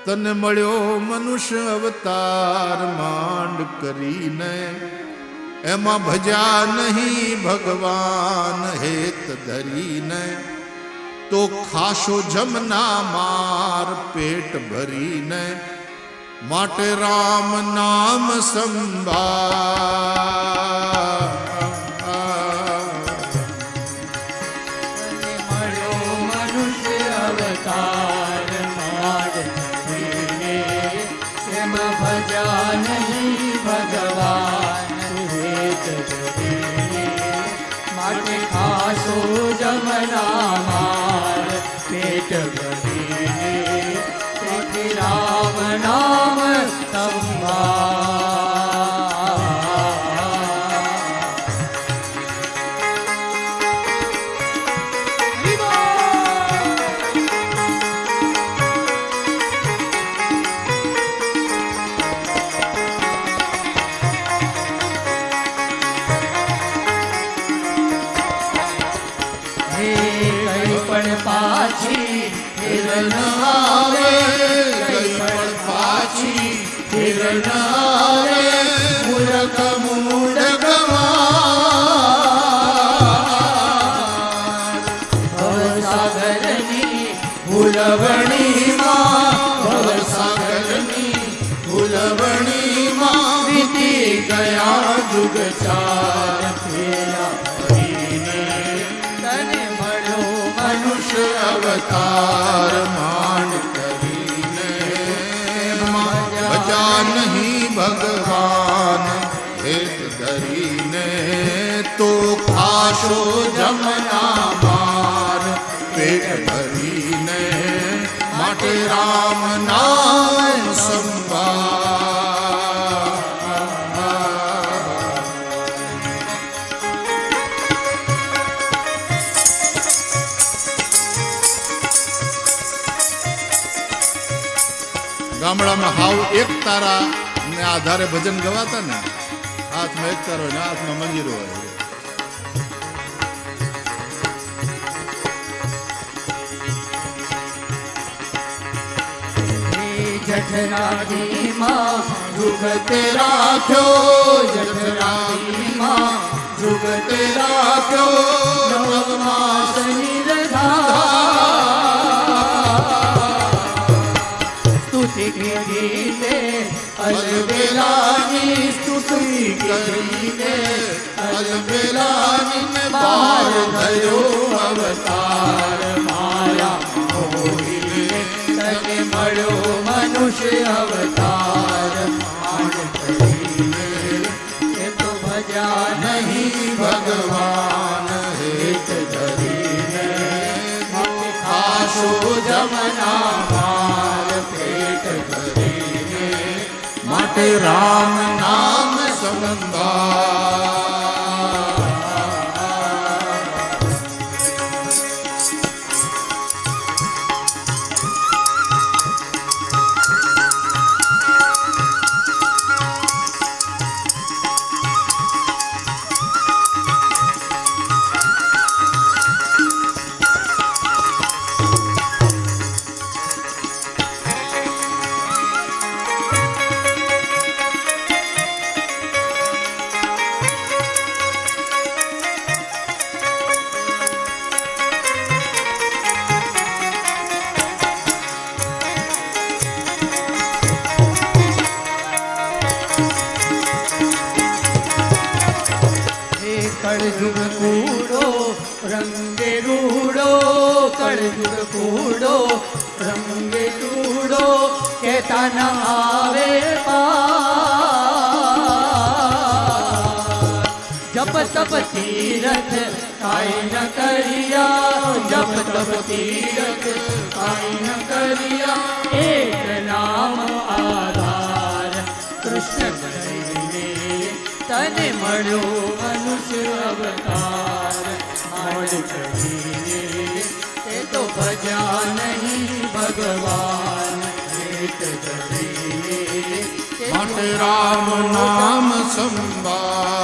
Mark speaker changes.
Speaker 1: તને મળ્યો મનુષ્ય અવતાર માંડ કરીને, એમાં ભજા નહીં ભગવાન હેત ધરીને, તો ખાશો જમના માર પેટ ભરીને, માટે રામ નામ સંભાળ.
Speaker 2: મળ્યો મનુષ્ય અવતાર માંડ કરીને, એમાં ભજા નહીં ભગવાન હેત ધરીને, માટે ખાશો જમના માર પેટ ભરીને, તેથી રામ નામ પાછી
Speaker 1: હિરણ આવે, કઈ પણ પાછી હિરણ આવે, મૂર્ખ મૂડ ગવાર.
Speaker 2: ભવસાગરની ભૂલવણીમાં,
Speaker 1: ભવસાગરની ભૂલવણીમાં
Speaker 2: વીતી
Speaker 1: ગયા જુગ ચાર
Speaker 2: ફેરા ફરીને, તને મળ્યો
Speaker 1: મનુષ્ય અવતાર માંડ કરીને, ભજા નહીં ભગવાન હેત ધરીને, તો ખાશો જમના માર પેટ ભરીને, માટે રામ નામ સંભાળ. ગામડામાં હાવ એક તારા ને આધારે ભજન ગવાતા ને, હાથમાં એક તારો ને હાથમાં મંજીરો હોય.
Speaker 2: જઠરાદીમાં
Speaker 1: જુગતે રાખ્યો, જઠરાદીમાં જુગતે રાખ્યો,
Speaker 2: નવમાસ નિર્ધાર સ્તુતિ કરીને,
Speaker 1: અલબેલાની સ્તુતિ કરીને, અલબેલાની ને બાર થયો અવતાર માયા મોહીને,
Speaker 2: તને મળ્યો મનુષ્ય અવતાર માંડ કરીને, એ તો ભજા
Speaker 1: નહીં ભગવાન હેત ધરીને, ખાશો જમના માર પેટ ભરીને, માટે રામ નામ સંભાળ.
Speaker 2: કળજુગ કૂડો રંગે રૂડો, કળજુગ કૂડો રંગે રૂડો, કહેતા ન આવે પાર. જપ તપ તીરથ કાંઈ ન કર્યા, જપ તપ તીરથ કાંઈ ન કર્યા, એક નામ આધાર કૃષ્ણ કરીને, તને મળ્યો મનુષ્ય અવતાર માંડ કરીને, તે તો ભજા નહીં ભગવાન હેત ધરીને,
Speaker 1: માટે રામ નામ સંભાળ.